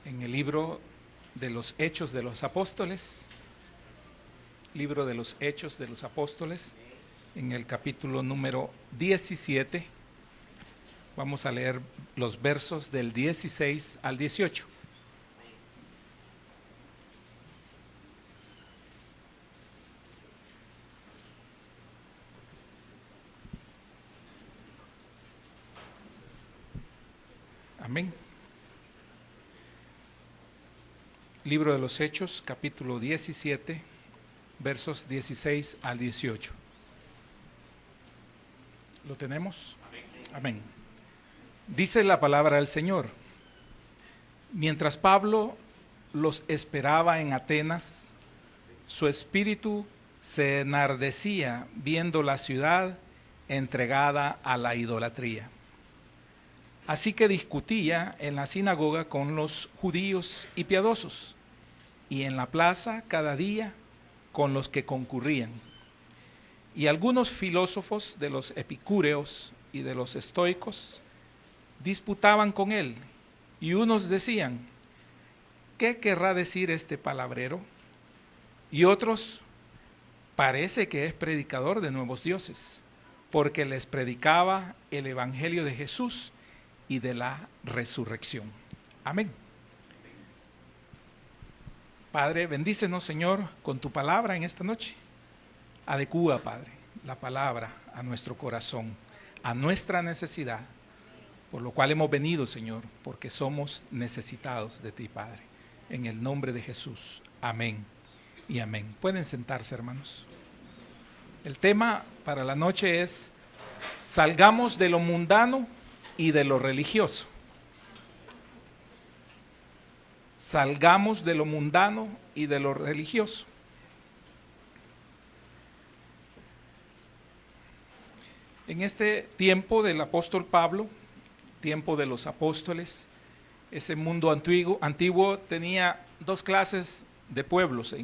en el libro de los Hechos de los Apóstoles, libro de los Hechos de los Apóstoles, en el capítulo número 17. Vamos a leer los versos del 16 al 18. Amén. Libro de los Hechos, capítulo 17, versos 16 al 18. ¿Lo tenemos? Amén. Dice la palabra del Señor: mientras Pablo los esperaba en Atenas, su espíritu se enardecía viendo la ciudad entregada a la idolatría. Así que discutía en la sinagoga con los judíos y piadosos, y en la plaza cada día con los que concurrían. Y algunos filósofos de los epicúreos y de los estoicos disputaban con él, y unos decían: ¿qué querrá decir este palabrero? Y otros: parece que es predicador de nuevos dioses, porque les predicaba el evangelio de Jesús y de la resurrección. Amén. Padre, bendícenos, Señor, con tu palabra en esta noche. Adecúa, Padre, la palabra a nuestro corazón, a nuestra necesidad, por lo cual hemos venido, Señor, porque somos necesitados de ti, Padre. En el nombre de Jesús. Amén y amén. Pueden sentarse, hermanos. El tema para la noche es: salgamos de lo mundano y de lo religioso. Salgamos de lo mundano y de lo religioso. En este tiempo del apóstol Pablo, tiempo de los apóstoles, ese mundo antiguo tenía dos clases de pueblos.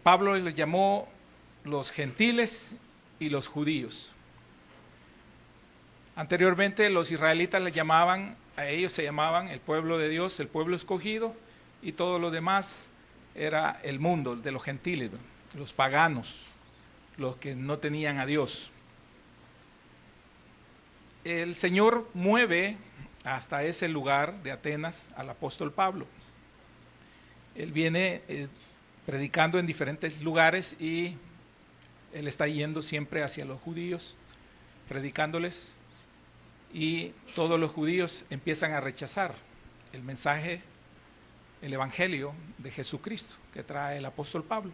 Pablo les llamó los gentiles y los judíos. Anteriormente los israelitas les llamaban, a ellos se llamaban el pueblo de Dios, el pueblo escogido, y todo lo demás era el mundo de los gentiles, los paganos, los que no tenían a Dios. El Señor mueve hasta ese lugar de Atenas al apóstol Pablo. Él viene predicando en diferentes lugares y él está yendo siempre hacia los judíos, predicándoles. Y todos los judíos empiezan a rechazar el mensaje, el evangelio de Jesucristo que trae el apóstol Pablo.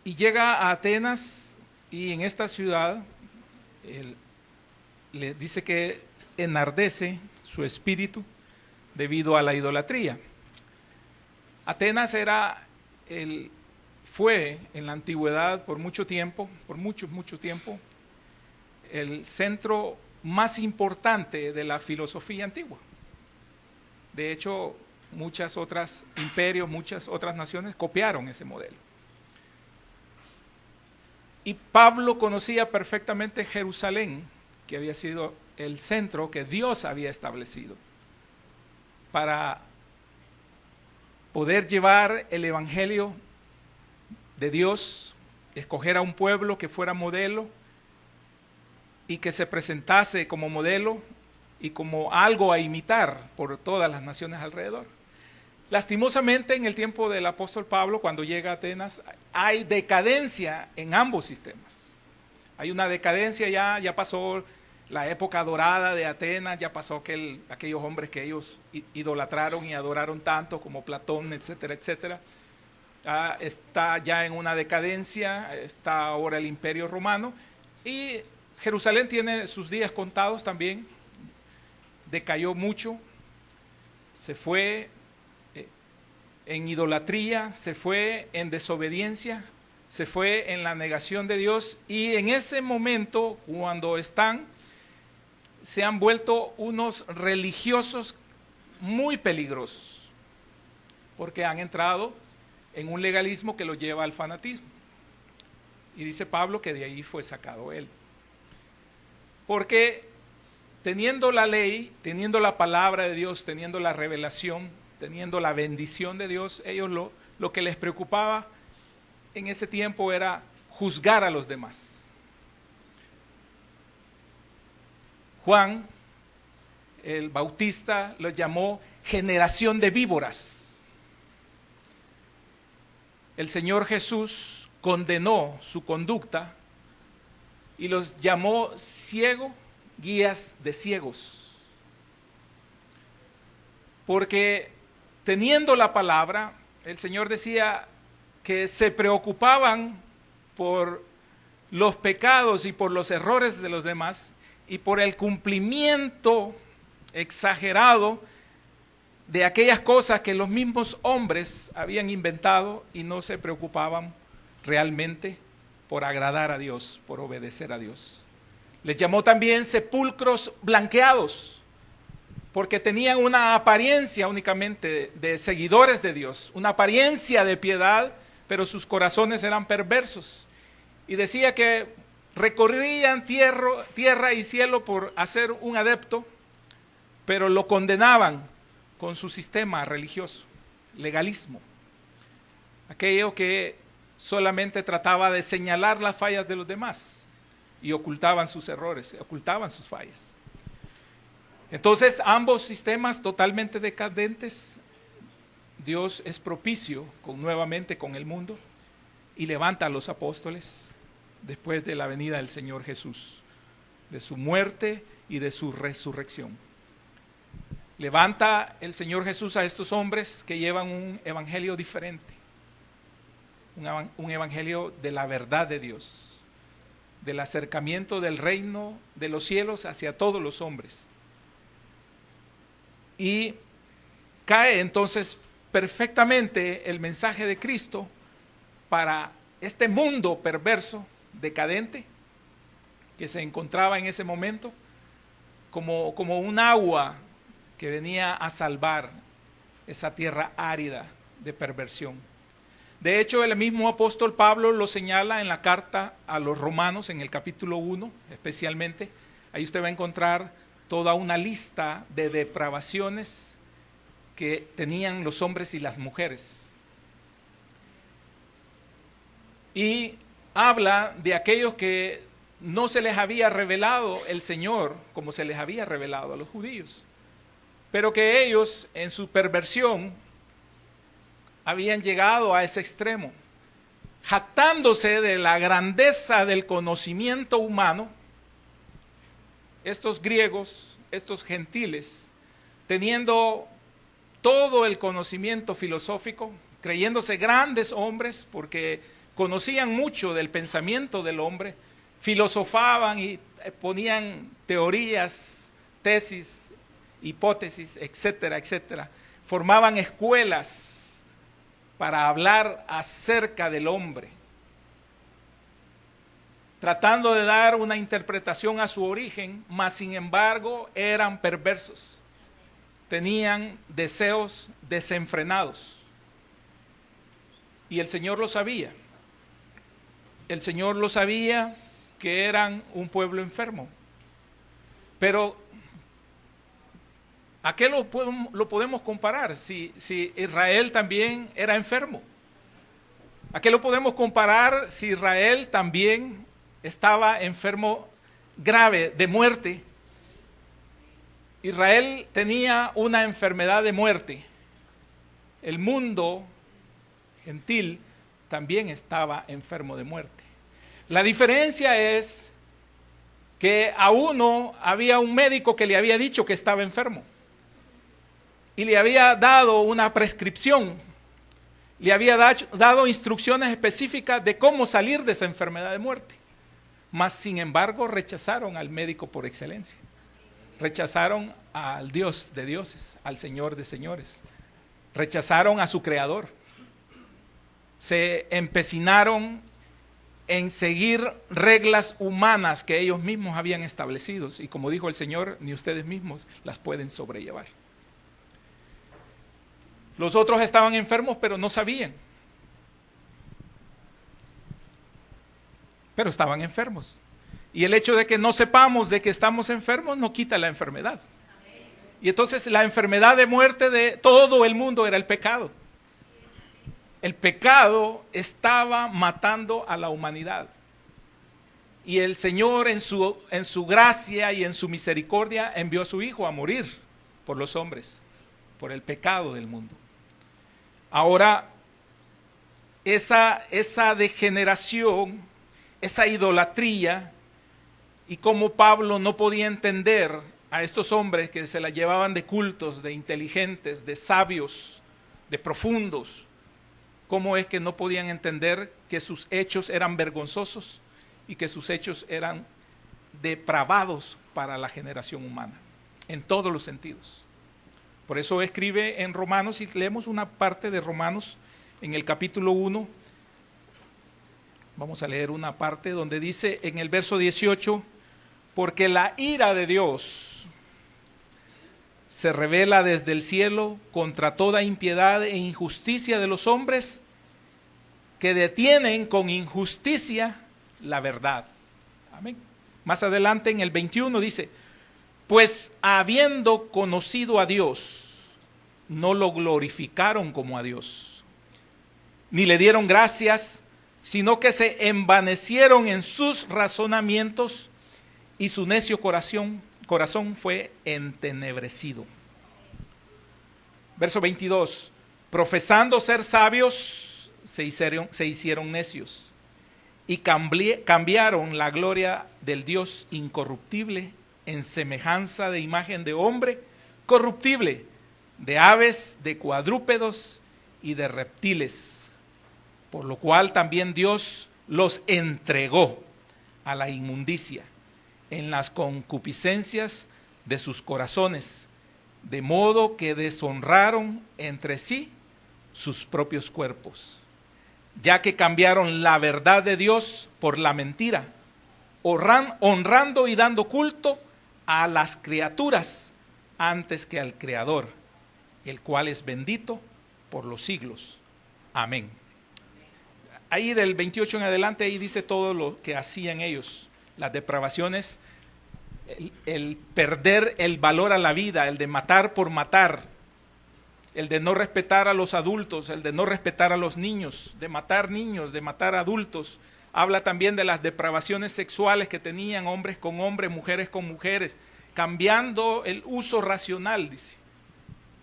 Y llega a Atenas, y en esta ciudad le dice que enardece su espíritu debido a la idolatría. Atenas fue en la antigüedad por mucho tiempo, mucho tiempo, el centro más importante de la filosofía antigua. De hecho, muchas otras imperios, muchas otras naciones copiaron ese modelo. Y Pablo conocía perfectamente Jerusalén, que había sido el centro que Dios había establecido para poder llevar el evangelio de Dios, escoger a un pueblo que fuera modelo y que se presentase como modelo y como algo a imitar por todas las naciones alrededor. Lastimosamente, en el tiempo del apóstol Pablo, cuando llega a Atenas, hay decadencia en ambos sistemas. Hay una decadencia, ya pasó la época dorada de Atenas, ya pasó aquellos hombres que ellos idolatraron y adoraron tanto, como Platón, etcétera, etcétera. Está ya en una decadencia, está ahora el Imperio Romano, y Jerusalén tiene sus días contados también. Decayó mucho, se fue en idolatría, se fue en desobediencia, se fue en la negación de Dios, y en ese momento, cuando se han vuelto unos religiosos muy peligrosos, porque han entrado en un legalismo que lo lleva al fanatismo. Y dice Pablo que de ahí fue sacado él. Porque teniendo la ley, teniendo la palabra de Dios, teniendo la revelación, teniendo la bendición de Dios, ellos lo que les preocupaba en ese tiempo era juzgar a los demás. Juan, el Bautista, los llamó generación de víboras. El Señor Jesús condenó su conducta y los llamó ciego, guías de ciegos. Porque teniendo la palabra, el Señor decía que se preocupaban por los pecados y por los errores de los demás y por el cumplimiento exagerado de aquellas cosas que los mismos hombres habían inventado y no se preocupaban realmente por agradar a Dios, por obedecer a Dios. Les llamó también sepulcros blanqueados, porque tenían una apariencia únicamente de seguidores de Dios, una apariencia de piedad, pero sus corazones eran perversos. Y decía que recorrían tierra y cielo por hacer un adepto, pero lo condenaban con su sistema religioso, legalismo. Aquello que solamente trataba de señalar las fallas de los demás y ocultaban sus errores, ocultaban sus fallas. Entonces, ambos sistemas totalmente decadentes, Dios es propicio nuevamente con el mundo y levanta a los apóstoles después de la venida del Señor Jesús, de su muerte y de su resurrección. Levanta el Señor Jesús a estos hombres que llevan un evangelio diferente, un evangelio de la verdad de Dios, del acercamiento del reino de los cielos hacia todos los hombres. Y cae entonces perfectamente el mensaje de Cristo para este mundo perverso, decadente, que se encontraba en ese momento, como un agua que venía a salvar esa tierra árida de perversión. De hecho, el mismo apóstol Pablo lo señala en la carta a los romanos, en el capítulo 1 especialmente. Ahí usted va a encontrar toda una lista de depravaciones que tenían los hombres y las mujeres. Y habla de aquellos que no se les había revelado el Señor como se les había revelado a los judíos, pero que ellos en su perversión habían llegado a ese extremo, jactándose de la grandeza del conocimiento humano. Estos griegos, estos gentiles, teniendo todo el conocimiento filosófico, creyéndose grandes hombres porque conocían mucho del pensamiento del hombre, filosofaban y ponían teorías, tesis, hipótesis, etcétera, etcétera. Formaban escuelas para hablar acerca del hombre, tratando de dar una interpretación a su origen, mas sin embargo eran perversos, tenían deseos desenfrenados. Y el Señor lo sabía. El Señor lo sabía que eran un pueblo enfermo. Pero ¿a qué lo podemos comparar? Si Israel también era enfermo. ¿A qué lo podemos comparar si Israel también estaba enfermo grave de muerte? Israel tenía una enfermedad de muerte. El mundo gentil también estaba enfermo de muerte. La diferencia es que a uno había un médico que le había dicho que estaba enfermo y le había dado una prescripción, le había dado instrucciones específicas de cómo salir de esa enfermedad de muerte. Mas sin embargo rechazaron al médico por excelencia, rechazaron al Dios de dioses, al Señor de señores, rechazaron a su creador, se empecinaron en seguir reglas humanas que ellos mismos habían establecido, y como dijo el Señor, ni ustedes mismos las pueden sobrellevar. Los otros estaban enfermos, pero no sabían. Pero estaban enfermos. Y el hecho de que no sepamos de que estamos enfermos no quita la enfermedad. Y entonces la enfermedad de muerte de todo el mundo era el pecado. El pecado estaba matando a la humanidad. Y el Señor en su gracia y en su misericordia envió a su Hijo a morir por los hombres, por el pecado del mundo. Ahora, esa degeneración, esa idolatría, y cómo Pablo no podía entender a estos hombres que se la llevaban de cultos, de inteligentes, de sabios, de profundos, cómo es que no podían entender que sus hechos eran vergonzosos y que sus hechos eran depravados para la generación humana, en todos los sentidos. Por eso escribe en Romanos, si leemos una parte de Romanos en el capítulo 1, vamos a leer una parte donde dice en el verso 18, porque la ira de Dios se revela desde el cielo contra toda impiedad e injusticia de los hombres que detienen con injusticia la verdad. Amén. Más adelante en el 21 dice, pues habiendo conocido a Dios, no lo glorificaron como a Dios, ni le dieron gracias, sino que se envanecieron en sus razonamientos y su necio corazón fue entenebrecido. Verso 22, profesando ser sabios, se hicieron necios y cambiaron la gloria del Dios incorruptible en semejanza de imagen de hombre corruptible, de aves, de cuadrúpedos y de reptiles, por lo cual también Dios los entregó a la inmundicia en las concupiscencias de sus corazones, de modo que deshonraron entre sí sus propios cuerpos, ya que cambiaron la verdad de Dios por la mentira, honrando y dando culto a las criaturas antes que al Creador, el cual es bendito por los siglos. Amén. Ahí del 28 en adelante, ahí dice todo lo que hacían ellos. Las depravaciones, el perder el valor a la vida, el de matar por matar, el de no respetar a los adultos, el de no respetar a los niños, de matar adultos. Habla también de las depravaciones sexuales que tenían hombres con hombres, mujeres con mujeres, cambiando el uso racional, dice,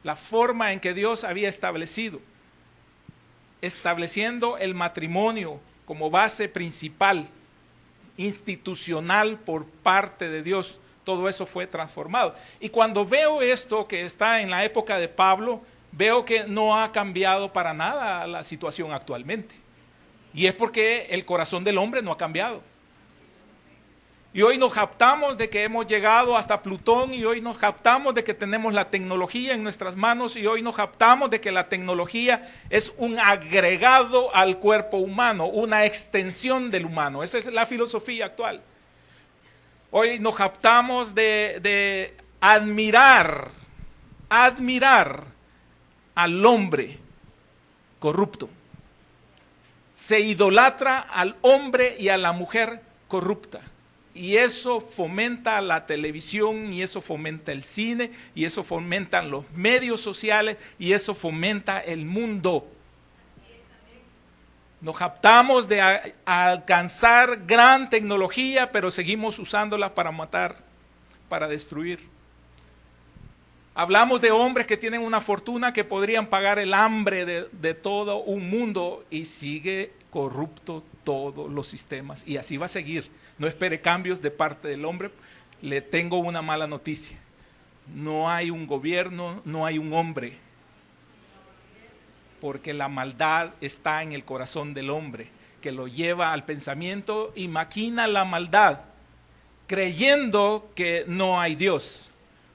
la forma en que Dios había establecido, estableciendo el matrimonio como base principal, institucional por parte de Dios. Todo eso fue transformado. Y cuando veo esto que está en la época de Pablo, veo que no ha cambiado para nada la situación actualmente. Y es porque el corazón del hombre no ha cambiado. Y hoy nos jactamos de que hemos llegado hasta Plutón, y hoy nos jactamos de que tenemos la tecnología en nuestras manos, y hoy nos jactamos de que la tecnología es un agregado al cuerpo humano, una extensión del humano. Esa es la filosofía actual. Hoy nos jactamos de admirar al hombre corrupto. Se idolatra al hombre y a la mujer corrupta. Y eso fomenta la televisión, y eso fomenta el cine, y eso fomentan los medios sociales, y eso fomenta el mundo. Nos jactamos de alcanzar gran tecnología, pero seguimos usándola para matar, para destruir. Hablamos de hombres que tienen una fortuna que podrían pagar el hambre de todo un mundo, y sigue corrupto todos los sistemas, y así va a seguir. No espere cambios de parte del hombre. Le tengo una mala noticia: no hay un gobierno, no hay un hombre, porque la maldad está en el corazón del hombre, que lo lleva al pensamiento y maquina la maldad, creyendo que no hay Dios,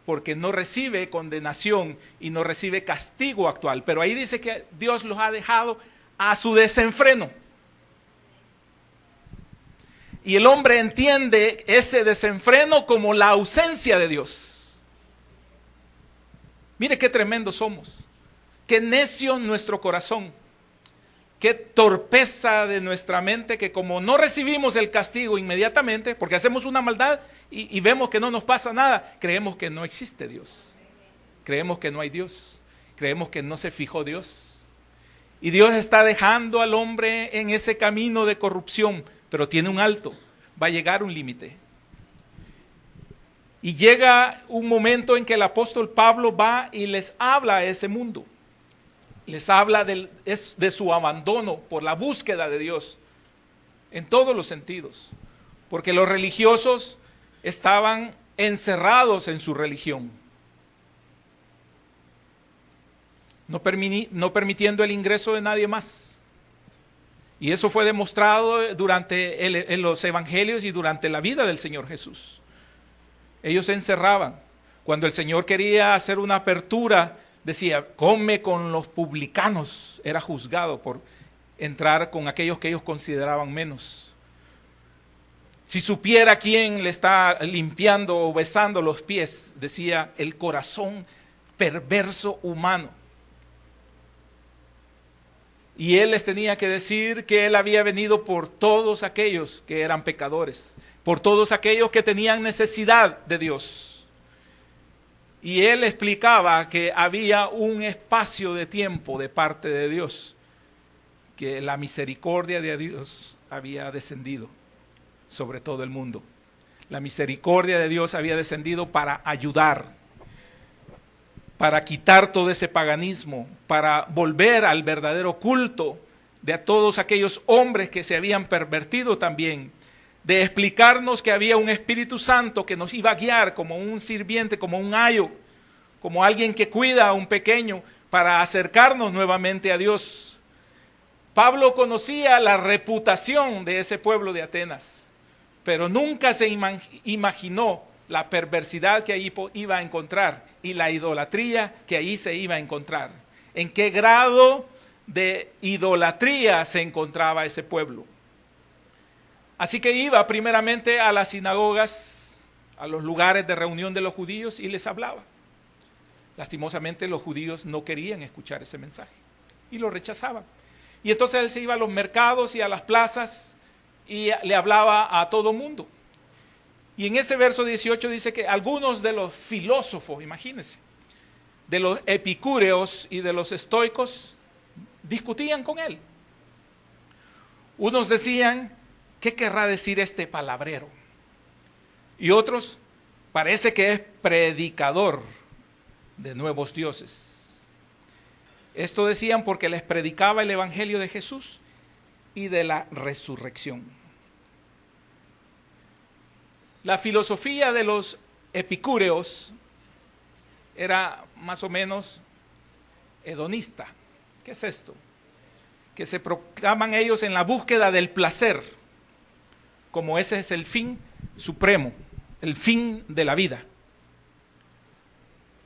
porque no recibe condenación y no recibe castigo actual. Pero ahí dice que Dios los ha dejado a su desenfreno. Y el hombre entiende ese desenfreno como la ausencia de Dios. Mire qué tremendo somos, qué necio nuestro corazón. qué torpeza de nuestra mente que como no recibimos el castigo inmediatamente, porque hacemos una maldad y vemos que no nos pasa nada, creemos que no existe Dios. Creemos que no hay Dios. Creemos que no se fijó Dios. Y Dios está dejando al hombre en ese camino de corrupción, pero tiene un alto. Va a llegar un límite. Y llega un momento en que el apóstol Pablo va y les habla a ese mundo. Les habla de su abandono por la búsqueda de Dios, en todos los sentidos. Porque los religiosos estaban encerrados en su religión, no permitiendo el ingreso de nadie más. Y eso fue demostrado en los evangelios y durante la vida del Señor Jesús. Ellos se encerraban. Cuando el Señor quería hacer una apertura, decía, come con los publicanos. Era juzgado por entrar con aquellos que ellos consideraban menos. Si supiera quién le está limpiando o besando los pies, decía, el corazón perverso humano. Y él les tenía que decir que él había venido por todos aquellos que eran pecadores, por todos aquellos que tenían necesidad de Dios. Y él explicaba que había un espacio de tiempo de parte de Dios, que la misericordia de Dios había descendido sobre todo el mundo. La misericordia de Dios había descendido para ayudar, para quitar todo ese paganismo, para volver al verdadero culto de a todos aquellos hombres que se habían pervertido también, de explicarnos que había un Espíritu Santo que nos iba a guiar como un sirviente, como un ayo, como alguien que cuida a un pequeño para acercarnos nuevamente a Dios. Pablo conocía la reputación de ese pueblo de Atenas, pero nunca se imaginó la perversidad que ahí iba a encontrar y la idolatría que ahí se iba a encontrar. ¿En qué grado de idolatría se encontraba ese pueblo? Así que iba primeramente a las sinagogas, a los lugares de reunión de los judíos y les hablaba. Lastimosamente los judíos no querían escuchar ese mensaje y lo rechazaban. Y entonces él se iba a los mercados y a las plazas y le hablaba a todo mundo. Y en ese verso 18 dice que algunos de los filósofos, imagínense, de los epicúreos y de los estoicos, discutían con él. Unos decían, ¿qué querrá decir este palabrero? Y otros, parece que es predicador de nuevos dioses. Esto decían porque les predicaba el evangelio de Jesús y de la resurrección. La filosofía de los epicúreos era más o menos hedonista. ¿Qué es esto? Que se proclaman ellos en la búsqueda del placer, como ese es el fin supremo, el fin de la vida.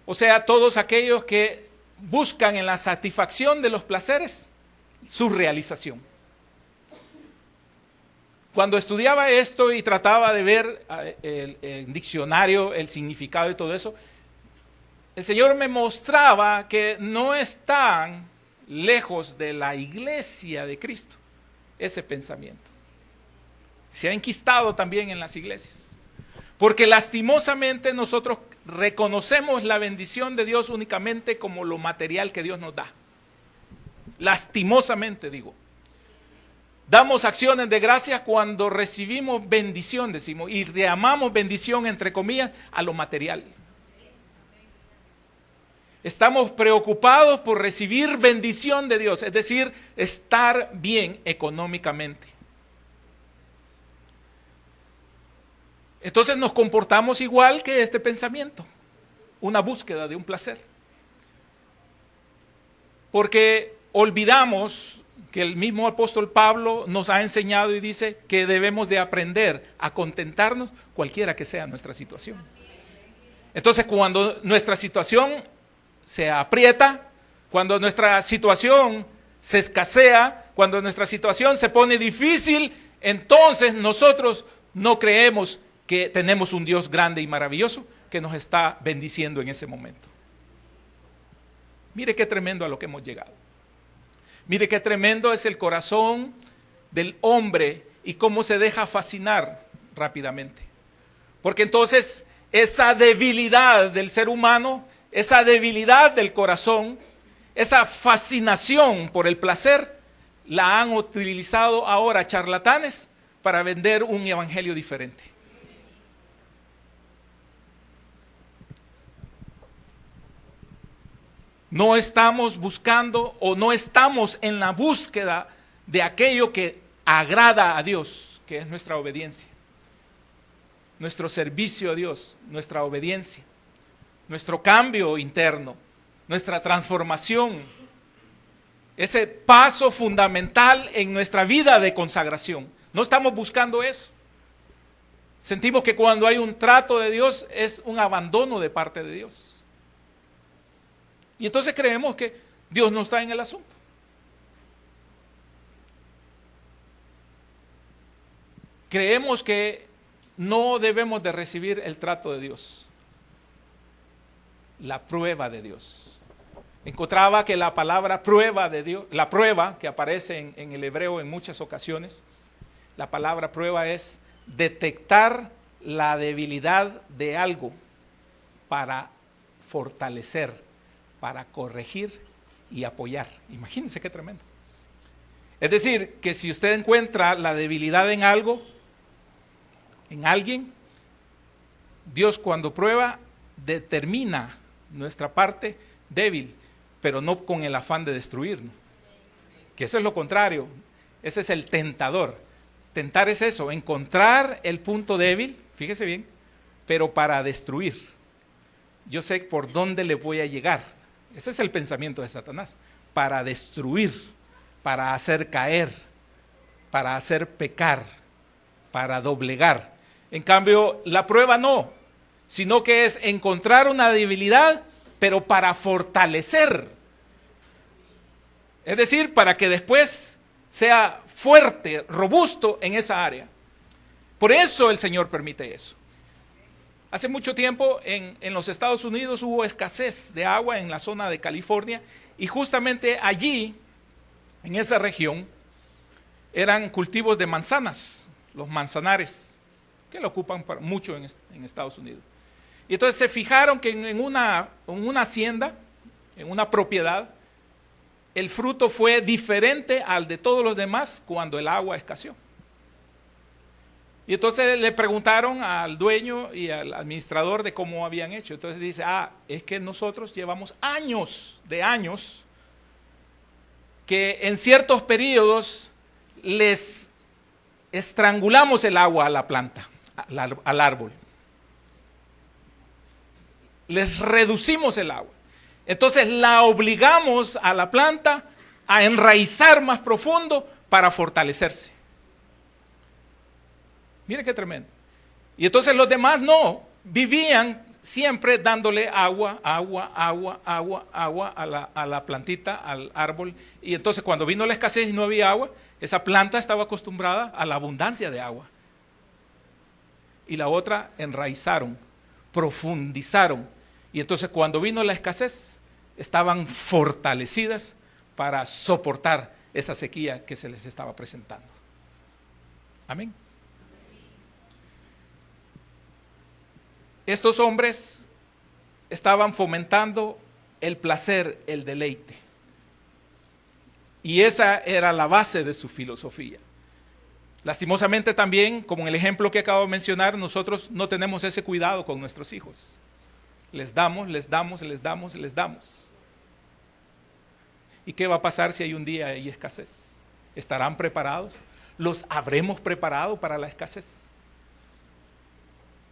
O sea, todos aquellos que buscan en la satisfacción de los placeres su realización. Cuando estudiaba esto y trataba de ver el diccionario, el significado y todo eso, el Señor me mostraba que no están lejos de la iglesia de Cristo ese pensamiento. Se ha enquistado también en las iglesias. Porque lastimosamente nosotros reconocemos la bendición de Dios únicamente como lo material que Dios nos da. Lastimosamente digo. Damos acciones de gracias cuando recibimos bendición, decimos, y llamamos bendición, entre comillas, a lo material. Estamos preocupados por recibir bendición de Dios, es decir, estar bien económicamente. Entonces nos comportamos igual que este pensamiento, una búsqueda de un placer. Porque olvidamos que el mismo apóstol Pablo nos ha enseñado y dice que debemos de aprender a contentarnos cualquiera que sea nuestra situación. Entonces, cuando nuestra situación se aprieta, cuando nuestra situación se escasea, cuando nuestra situación se pone difícil, entonces nosotros no creemos que tenemos un Dios grande y maravilloso que nos está bendiciendo en ese momento. Mire qué tremendo a lo que hemos llegado. Mire qué tremendo es el corazón del hombre y cómo se deja fascinar rápidamente. Porque entonces esa debilidad del ser humano, esa debilidad del corazón, esa fascinación por el placer, la han utilizado ahora charlatanes para vender un evangelio diferente. No estamos buscando o no estamos en la búsqueda de aquello que agrada a Dios, que es nuestra obediencia, nuestro servicio a Dios, nuestra obediencia, nuestro cambio interno, nuestra transformación, ese paso fundamental en nuestra vida de consagración. No estamos buscando eso. Sentimos que cuando hay un trato de Dios es un abandono de parte de Dios. Y entonces creemos que Dios no está en el asunto. Creemos que no debemos de recibir el trato de Dios, la prueba de Dios. Encontraba que la palabra prueba de Dios, la prueba que aparece en el hebreo en muchas ocasiones, la palabra prueba es detectar la debilidad de algo para fortalecer, para corregir y apoyar. Imagínense qué tremendo. Es decir, que si usted encuentra la debilidad en algo, en alguien, Dios cuando prueba determina nuestra parte débil, pero no con el afán de destruirnos. Que eso es lo contrario, ese es el tentador. Tentar es eso, encontrar el punto débil, fíjese bien, pero para destruir. Yo sé por dónde le voy a llegar. Ese es el pensamiento de Satanás, para destruir, para hacer caer, para hacer pecar, para doblegar. En cambio, la prueba no, sino que es encontrar una debilidad, pero para fortalecer. Es decir, para que después sea fuerte, robusto en esa área. Por eso el Señor permite eso. Hace mucho tiempo en los Estados Unidos hubo escasez de agua en la zona de California y justamente allí, en esa región, eran cultivos de manzanas, los manzanares, que lo ocupan mucho en Estados Unidos. Y entonces se fijaron que en una hacienda, en una propiedad, el fruto fue diferente al de todos los demás cuando el agua escaseó. Y entonces le preguntaron al dueño y al administrador de cómo habían hecho. Entonces dice, es que nosotros llevamos años que en ciertos periodos les estrangulamos el agua a la planta, al árbol. Les reducimos el agua. Entonces la obligamos a la planta a enraizar más profundo para fortalecerse. Mire qué tremendo. Y entonces los demás no, vivían siempre dándole agua a la plantita, al árbol. Y entonces cuando vino la escasez y no había agua, esa planta estaba acostumbrada a la abundancia de agua. Y la otra enraizaron, profundizaron. Y entonces cuando vino la escasez, estaban fortalecidas para soportar esa sequía que se les estaba presentando. Amén. Estos hombres estaban fomentando el placer, el deleite. Y esa era la base de su filosofía. Lastimosamente también, como en el ejemplo que acabo de mencionar, nosotros no tenemos ese cuidado con nuestros hijos. Les damos. ¿Y qué va a pasar si hay un día hay escasez? ¿Estarán preparados? ¿Los habremos preparado para la escasez?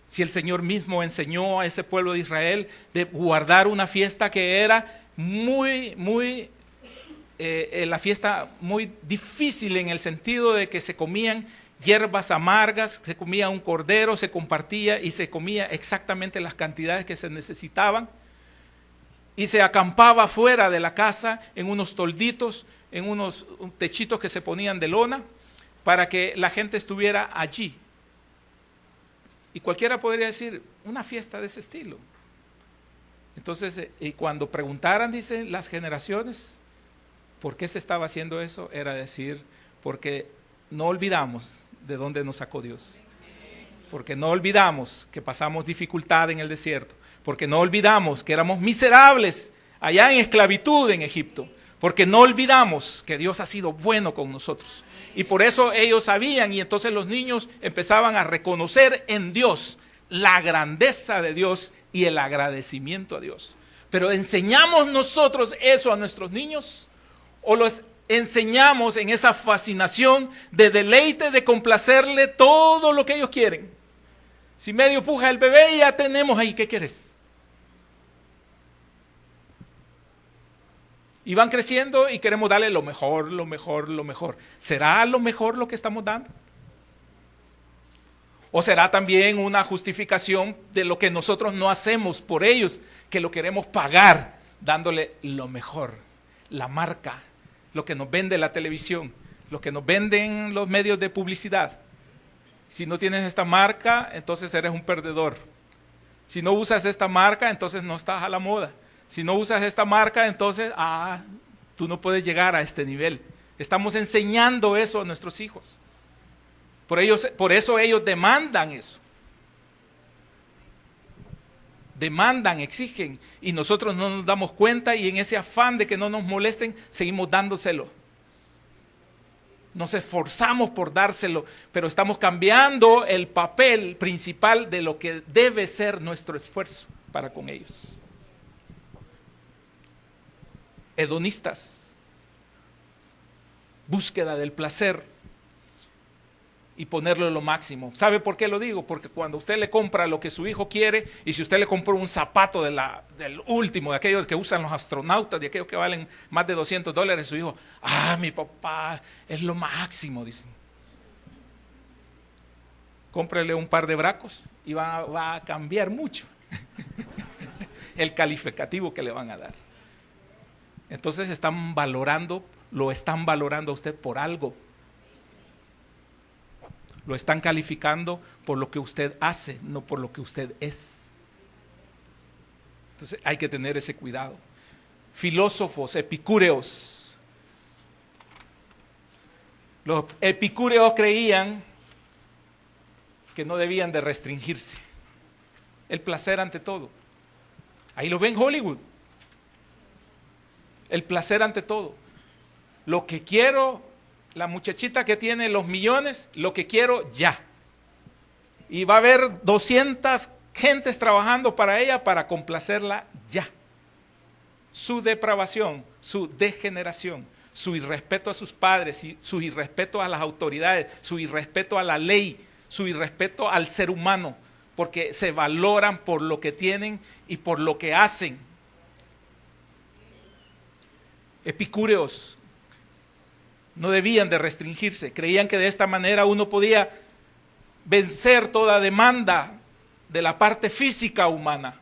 Si el Señor mismo enseñó a ese pueblo de Israel de guardar una fiesta que era la fiesta muy difícil en el sentido de que se comían hierbas amargas, se comía un cordero, se compartía y se comía exactamente las cantidades que se necesitaban. Y se acampaba fuera de la casa en unos tolditos, en unos techitos que se ponían de lona para que la gente estuviera allí. Y cualquiera podría decir, una fiesta de ese estilo. Entonces, y cuando preguntaran, dicen las generaciones, ¿Por qué se estaba haciendo eso? Era decir, porque no olvidamos de dónde nos sacó Dios. Porque no olvidamos que pasamos dificultad en el desierto. Porque no olvidamos que éramos miserables allá en esclavitud en Egipto. Porque no olvidamos que Dios ha sido bueno con nosotros. Y por eso ellos sabían, y entonces los niños empezaban a reconocer en Dios la grandeza de Dios y el agradecimiento a Dios. Pero ¿enseñamos nosotros eso a nuestros niños? ¿O los enseñamos en esa fascinación de deleite, de complacerle todo lo que ellos quieren? Si medio puja el bebé, ya tenemos ahí, ¿qué quieres? Y van creciendo y queremos darle lo mejor, lo mejor, lo mejor. ¿Será lo mejor lo que estamos dando? ¿O será también una justificación de lo que nosotros no hacemos por ellos, que lo queremos pagar dándole lo mejor, la marca, lo que nos vende la televisión, lo que nos venden los medios de publicidad? Si no tienes esta marca, entonces eres un perdedor. Si no usas esta marca, entonces no estás a la moda. Si no usas esta marca, entonces, tú no puedes llegar a este nivel. Estamos enseñando eso a nuestros hijos. Por eso ellos demandan eso. Demandan, exigen, y nosotros no nos damos cuenta, y en ese afán de que no nos molesten, seguimos dándoselo. Nos esforzamos por dárselo, pero estamos cambiando el papel principal de lo que debe ser nuestro esfuerzo para con ellos. Hedonistas, búsqueda del placer y ponerlo lo máximo. ¿Sabe por qué lo digo? Porque cuando usted le compra lo que su hijo quiere, y si usted le compró un zapato del último, de aquellos que usan los astronautas, de aquellos que valen más de $200, su hijo, mi papá es lo máximo, dicen. Cómprele un par de bracos y va a cambiar mucho el calificativo que le van a dar. Entonces lo están valorando a usted por algo. Lo están calificando por lo que usted hace, no por lo que usted es. Entonces hay que tener ese cuidado. Filósofos, epicúreos. Los epicúreos creían que no debían de restringirse. El placer ante todo. Ahí lo ven en Hollywood. El placer ante todo. Lo que quiero, la muchachita que tiene los millones, lo que quiero ya. Y va a haber 200 gentes trabajando para ella para complacerla ya. Su depravación, su degeneración, su irrespeto a sus padres, su irrespeto a las autoridades, su irrespeto a la ley, su irrespeto al ser humano, porque se valoran por lo que tienen y por lo que hacen. Epicúreos no debían de restringirse, creían que de esta manera uno podía vencer toda demanda de la parte física humana.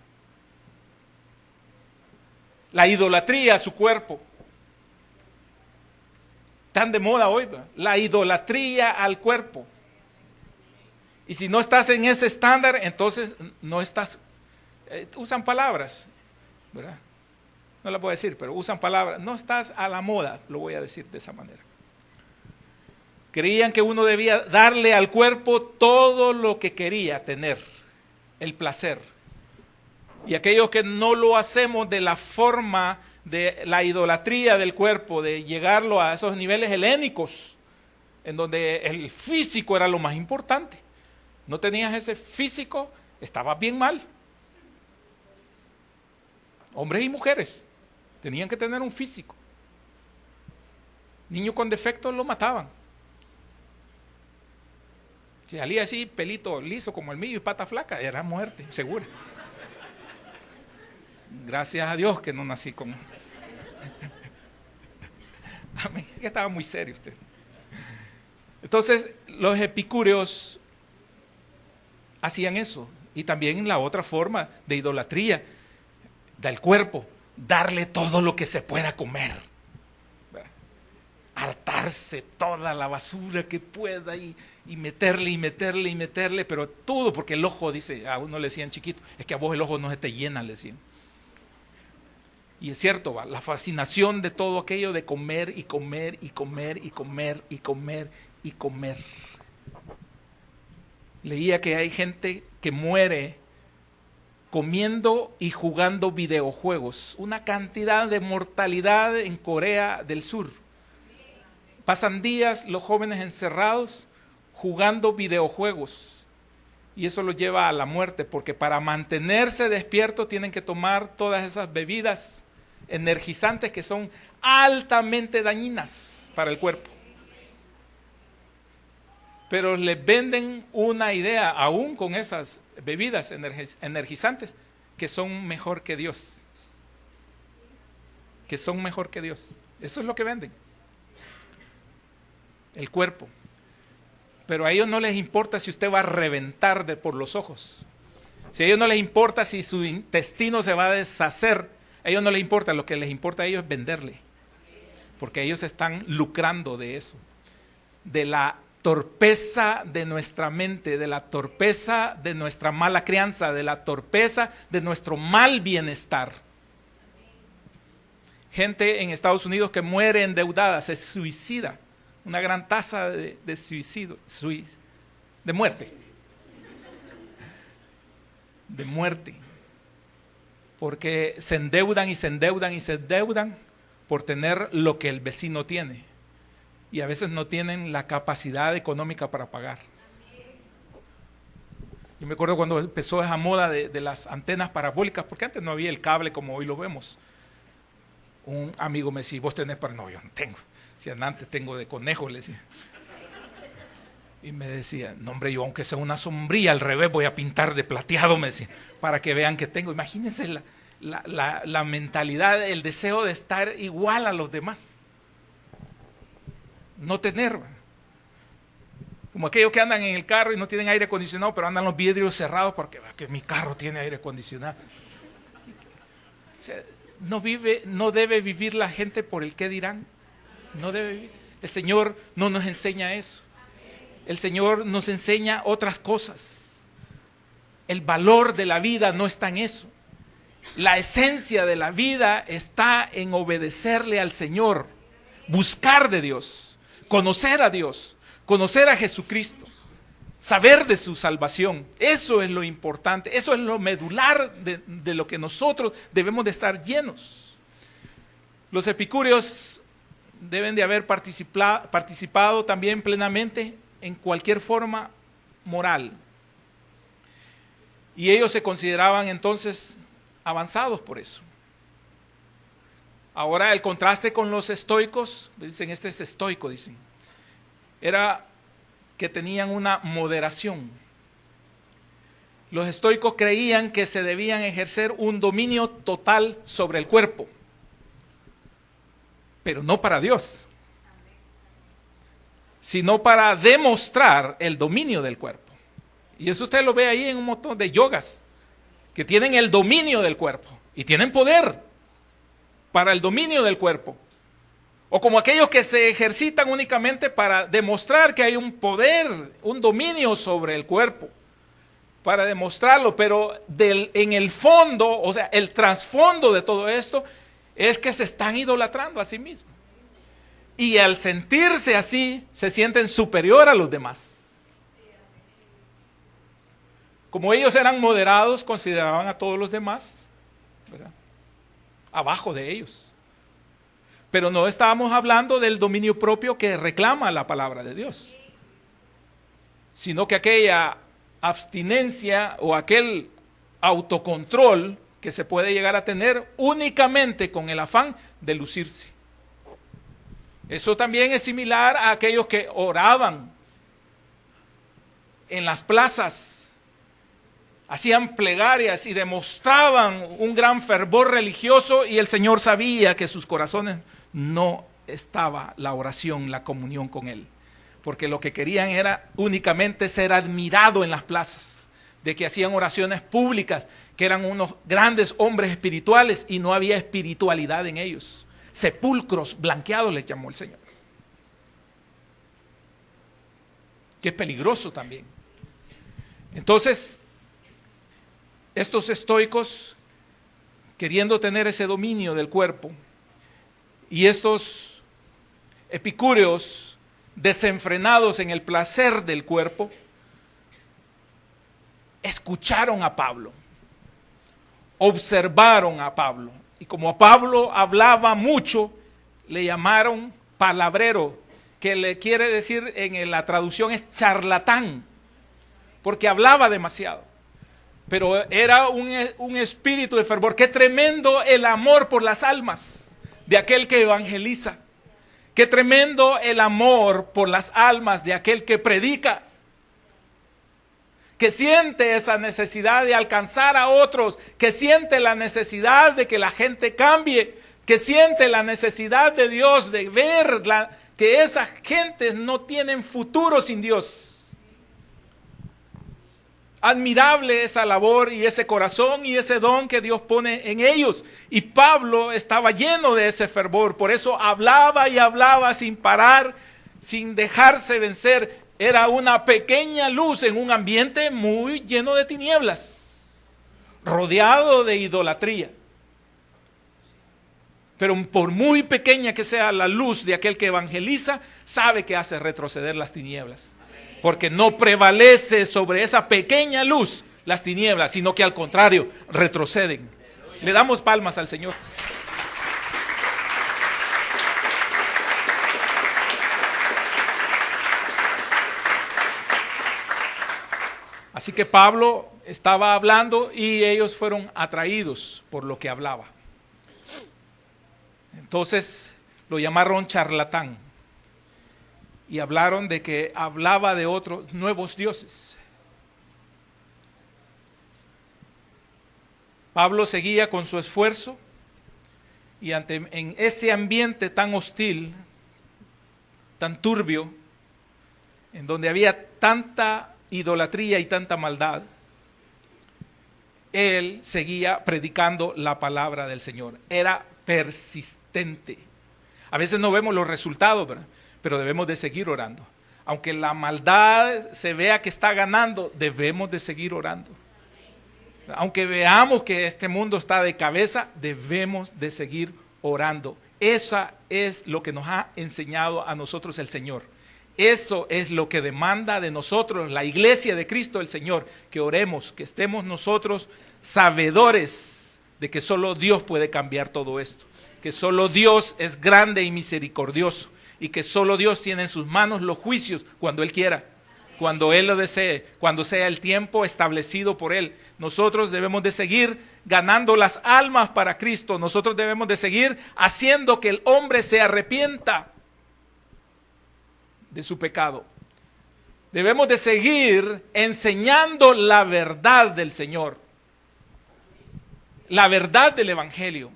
La idolatría a su cuerpo. Tan de moda hoy, ¿verdad? La idolatría al cuerpo. Y si no estás en ese estándar, entonces no estás, usan palabras, ¿verdad? No las voy a decir, pero usan palabras, no estás a la moda, lo voy a decir de esa manera. Creían que uno debía darle al cuerpo todo lo que quería tener, el placer. Y aquellos que no lo hacemos de la forma de la idolatría del cuerpo, de llegarlo a esos niveles helénicos, en donde el físico era lo más importante. No tenías ese físico, estabas bien mal. Hombres y mujeres tenían que tener un físico. Niño con defectos lo mataban. Si salía así, pelito liso como el mío y pata flaca, era muerte, segura. Gracias a Dios que no nací con... Amén, que estaba muy serio usted. Entonces, los epicúreos hacían eso. Y también la otra forma de idolatría del cuerpo, darle todo lo que se pueda comer. Hartarse toda la basura que pueda y meterle, pero todo, porque el ojo, dice, a uno le decían chiquito, es que a vos el ojo no se te llena, le decían. Y es cierto, ¿va? La fascinación de todo aquello de comer y comer y comer y comer y comer y comer. Leía que hay gente que muere comiendo y jugando videojuegos. Una cantidad de mortalidad en Corea del Sur. Pasan días los jóvenes encerrados jugando videojuegos. Y eso los lleva a la muerte, porque para mantenerse despiertos tienen que tomar todas esas bebidas energizantes que son altamente dañinas para el cuerpo. Pero les venden una idea, aún con esas bebidas energizantes, que son mejor que Dios. Que son mejor que Dios. Eso es lo que venden. El cuerpo. Pero a ellos no les importa si usted va a reventar por los ojos. Si a ellos no les importa si su intestino se va a deshacer, a ellos no les importa. Lo que les importa a ellos es venderle. Porque ellos están lucrando de eso. De la torpeza de nuestra mente, de la torpeza de nuestra mala crianza, de la torpeza de nuestro mal bienestar. Gente en Estados Unidos que muere endeudada, se suicida. Una gran tasa de suicidio, de muerte. De muerte. Porque se endeudan y se endeudan y se endeudan por tener lo que el vecino tiene. Y a veces no tienen la capacidad económica para pagar. Yo me acuerdo cuando empezó esa moda de las antenas parabólicas, porque antes no había el cable como hoy lo vemos. Un amigo me decía, ¿vos tenés para? No, yo no tengo. Si antes tengo de conejo, le decía. Y me decía, no hombre, yo aunque sea una sombrilla al revés voy a pintar de plateado, me decía, para que vean que tengo. Imagínense la mentalidad, el deseo de estar igual a los demás. No tener. Como aquellos que andan en el carro y no tienen aire acondicionado, pero andan los vidrios cerrados porque que mi carro tiene aire acondicionado. O sea, no debe vivir la gente por el qué dirán. No debe vivir. El Señor no nos enseña eso. El Señor nos enseña otras cosas. El valor de la vida no está en eso. La esencia de la vida está en obedecerle al Señor, buscar de Dios, conocer a Dios, conocer a Jesucristo, saber de su salvación. Eso es lo importante, eso es lo medular de lo que nosotros debemos de estar llenos. Los epicúreos deben de haber participado también plenamente en cualquier forma moral. Y ellos se consideraban entonces avanzados por eso. Ahora el contraste con los estoicos, dicen este es estoico, dicen, era que tenían una moderación. Los estoicos creían que se debían ejercer un dominio total sobre el cuerpo, pero no para Dios, sino para demostrar el dominio del cuerpo. Y eso usted lo ve ahí en un montón de yogas, que tienen el dominio del cuerpo y tienen poder para el dominio del cuerpo. O como aquellos que se ejercitan únicamente para demostrar que hay un poder, un dominio sobre el cuerpo, para demostrarlo, pero en el fondo, o sea, el trasfondo de todo esto es que se están idolatrando a sí mismos. Y al sentirse así, se sienten superior a los demás. Como ellos eran moderados, consideraban a todos los demás, ¿verdad?, abajo de ellos. Pero no estábamos hablando del dominio propio que reclama la palabra de Dios, sino que aquella abstinencia o aquel autocontrol que se puede llegar a tener únicamente con el afán de lucirse. Eso también es similar a aquellos que oraban en las plazas, hacían plegarias y demostraban un gran fervor religioso, y el Señor sabía que sus corazones no estaba la oración, la comunión con Él, porque lo que querían era únicamente ser admirado en las plazas, de que hacían oraciones públicas, que eran unos grandes hombres espirituales y no había espiritualidad en ellos. Sepulcros blanqueados les llamó el Señor. Que es peligroso también. Entonces, estos estoicos queriendo tener ese dominio del cuerpo. Y estos epicúreos, desenfrenados en el placer del cuerpo, escucharon a Pablo, observaron a Pablo. Y como Pablo hablaba mucho, le llamaron palabrero, que le quiere decir en la traducción es charlatán, porque hablaba demasiado. Pero era un espíritu de fervor. Qué tremendo el amor por las almas de aquel que evangeliza. Qué tremendo el amor por las almas de aquel que predica. Que siente esa necesidad de alcanzar a otros. Que siente la necesidad de que la gente cambie. Que siente la necesidad de Dios de ver que esas gentes no tienen futuro sin Dios. Admirable esa labor y ese corazón y ese don que Dios pone en ellos. Y Pablo estaba lleno de ese fervor, por eso hablaba y hablaba sin parar, sin dejarse vencer. Era una pequeña luz en un ambiente muy lleno de tinieblas, rodeado de idolatría. Pero por muy pequeña que sea la luz de aquel que evangeliza, sabe que hace retroceder las tinieblas. Porque no prevalece sobre esa pequeña luz las tinieblas, sino que al contrario, retroceden. Le damos palmas al Señor. Así que Pablo estaba hablando y ellos fueron atraídos por lo que hablaba. Entonces lo llamaron charlatán. Y hablaron de que hablaba de otros nuevos dioses. Pablo seguía con su esfuerzo y en ese ambiente tan hostil, tan turbio, en donde había tanta idolatría y tanta maldad, él seguía predicando la palabra del Señor. Era persistente. A veces no vemos los resultados, ¿verdad? Pero debemos de seguir orando. Aunque la maldad se vea que está ganando, debemos de seguir orando. Aunque veamos que este mundo está de cabeza, debemos de seguir orando. Eso es lo que nos ha enseñado a nosotros el Señor. Eso es lo que demanda de nosotros la iglesia de Cristo el Señor, que oremos, que estemos nosotros sabedores de que solo Dios puede cambiar todo esto, que solo Dios es grande y misericordioso, y que solo Dios tiene en sus manos los juicios cuando Él quiera, cuando Él lo desee, cuando sea el tiempo establecido por Él. Nosotros debemos de seguir ganando las almas para Cristo. Nosotros debemos de seguir haciendo que el hombre se arrepienta de su pecado. Debemos de seguir enseñando la verdad del Señor, la verdad del Evangelio.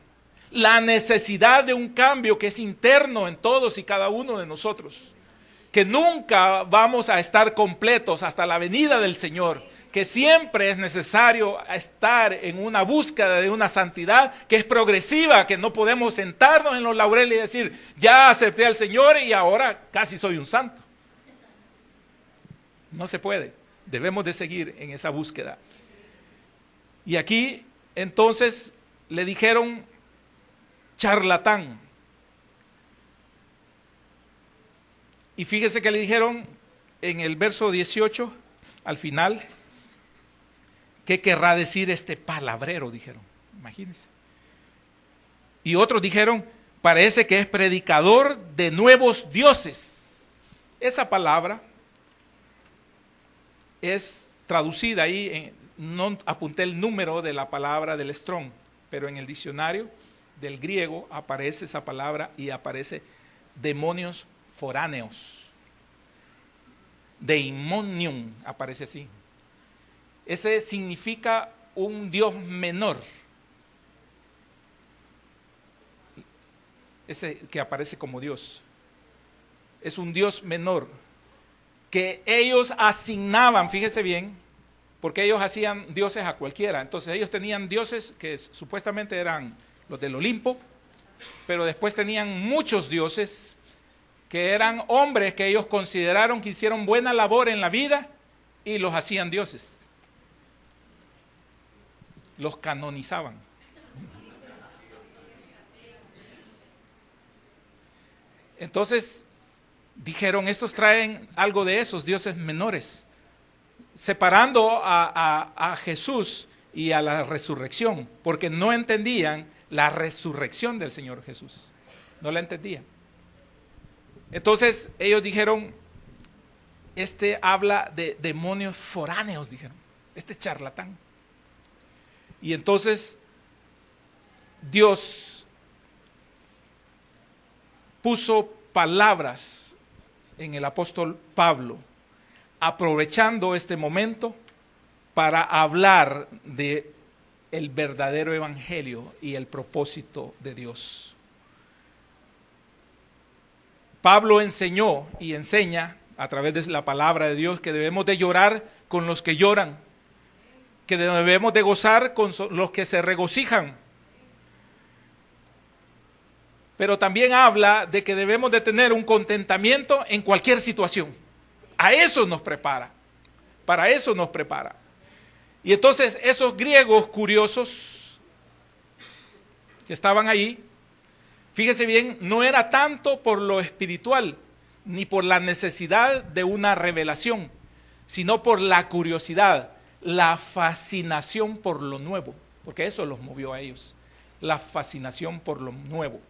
La necesidad de un cambio que es interno en todos y cada uno de nosotros, que nunca vamos a estar completos hasta la venida del Señor, que siempre es necesario estar en una búsqueda de una santidad que es progresiva, que no podemos sentarnos en los laureles y decir, ya acepté al Señor y ahora casi soy un santo. No se puede, debemos de seguir en esa búsqueda. Y aquí entonces le dijeron charlatán. Y fíjese que le dijeron en el verso 18, al final, ¿qué querrá decir este palabrero? Dijeron, imagínense. Y otros dijeron, parece que es predicador de nuevos dioses. Esa palabra es traducida ahí, no apunté el número de la palabra del Strong, pero en el diccionario del griego aparece esa palabra y aparece demonios foráneos. Daimonium aparece así. Ese significa un dios menor. Ese que aparece como Dios. Es un dios menor que ellos asignaban, fíjese bien, porque ellos hacían dioses a cualquiera. Entonces ellos tenían dioses que supuestamente eran los del Olimpo, pero después tenían muchos dioses que eran hombres que ellos consideraron que hicieron buena labor en la vida y los hacían dioses. Los canonizaban. Entonces dijeron, estos traen algo de esos dioses menores, separando a Jesús y a la resurrección, porque no entendían la resurrección del Señor Jesús. No la entendían. Entonces ellos dijeron, este habla de demonios foráneos, dijeron, este charlatán. Y entonces Dios puso palabras en el apóstol Pablo, aprovechando este momento para hablar de el verdadero evangelio y el propósito de Dios. Pablo enseñó y enseña a través de la palabra de Dios que debemos de llorar con los que lloran, que debemos de gozar con los que se regocijan. Pero también habla de que debemos de tener un contentamiento en cualquier situación. A eso nos prepara, para eso nos prepara. Y entonces esos griegos curiosos que estaban ahí, fíjese bien, no era tanto por lo espiritual, ni por la necesidad de una revelación, sino por la curiosidad, la fascinación por lo nuevo, porque eso los movió a ellos, la fascinación por lo nuevo.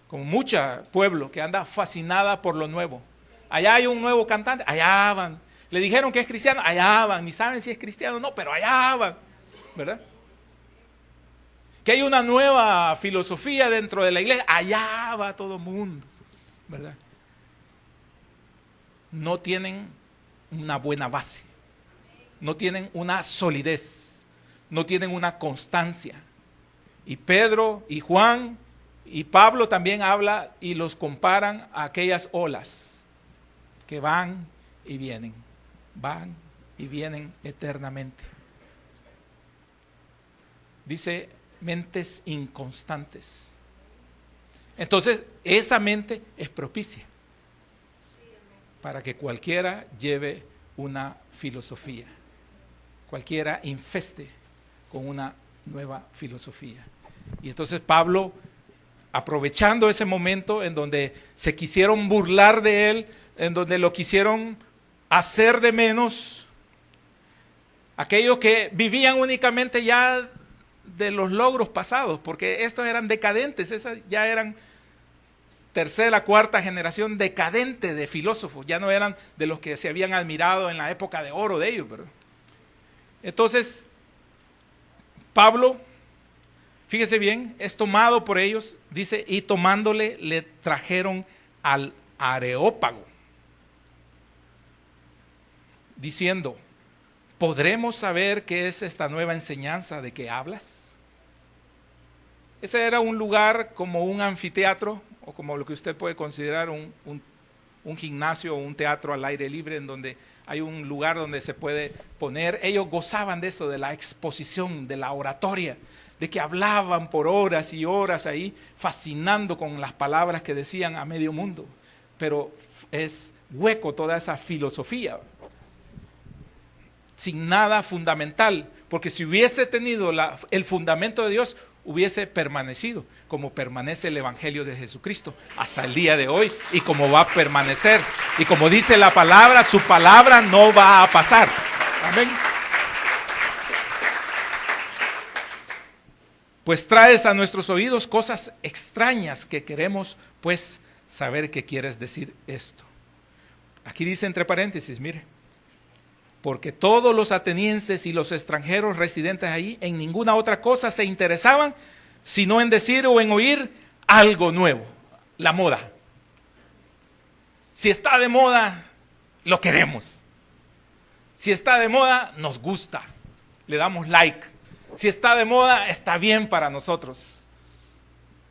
Como mucho pueblo que anda fascinada por lo nuevo. Allá hay un nuevo cantante, allá van. Le dijeron que es cristiano, allá van. Ni saben si es cristiano o no, pero allá van, ¿verdad? Que hay una nueva filosofía dentro de la iglesia, allá va todo el mundo, ¿verdad? No tienen una buena base, no tienen una solidez, no tienen una constancia. Y Pedro y Juan y Pablo también habla y los comparan a aquellas olas que van y vienen eternamente. Dice, mentes inconstantes. Entonces, esa mente es propicia para que cualquiera lleve una filosofía, cualquiera infeste con una nueva filosofía. Y entonces Pablo, aprovechando ese momento en donde se quisieron burlar de él, en donde lo quisieron hacer de menos, aquellos que vivían únicamente ya de los logros pasados, porque estos eran decadentes, esas ya eran tercera, cuarta generación decadente de filósofos, ya no eran de los que se habían admirado en la época de oro de ellos, ¿verdad? Entonces, Pablo, fíjese bien, es tomado por ellos, dice, y tomándole le trajeron al Areópago, diciendo, ¿podremos saber qué es esta nueva enseñanza de que hablas? Ese era un lugar como un anfiteatro, o como lo que usted puede considerar un gimnasio o un teatro al aire libre, en donde hay un lugar donde se puede poner. Ellos gozaban de eso, de la exposición, de la oratoria, de que hablaban por horas y horas ahí, fascinando con las palabras que decían a medio mundo. Pero es hueco toda esa filosofía, sin nada fundamental, porque si hubiese tenido el fundamento de Dios, hubiese permanecido como permanece el Evangelio de Jesucristo hasta el día de hoy y como va a permanecer. Y como dice la palabra, su palabra no va a pasar. Amén. Pues traes a nuestros oídos cosas extrañas que queremos pues saber qué quieres decir esto. Aquí dice entre paréntesis, mire, porque todos los atenienses y los extranjeros residentes ahí en ninguna otra cosa se interesaban, sino en decir o en oír algo nuevo, la moda. Si está de moda, lo queremos. Si está de moda, nos gusta, le damos like. Si está de moda, está bien para nosotros.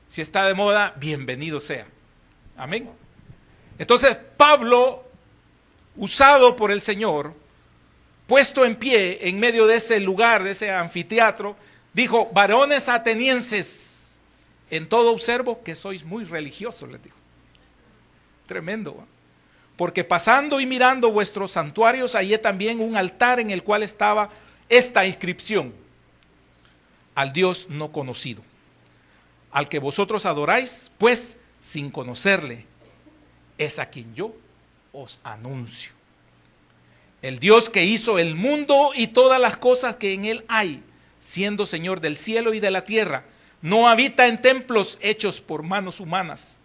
Si está de moda, bienvenido sea. Amén. Entonces, Pablo, usado por el Señor, puesto en pie en medio de ese lugar, de ese anfiteatro, dijo, varones atenienses, en todo observo que sois muy religiosos, les dijo. Tremendo, ¿eh? Porque pasando y mirando vuestros santuarios, hallé también un altar en el cual estaba esta inscripción, al Dios no conocido, al que vosotros adoráis, pues sin conocerle, es a quien yo os anuncio. El Dios que hizo el mundo y todas las cosas que en él hay, siendo Señor del cielo y de la tierra, no habita en templos hechos por manos humanas,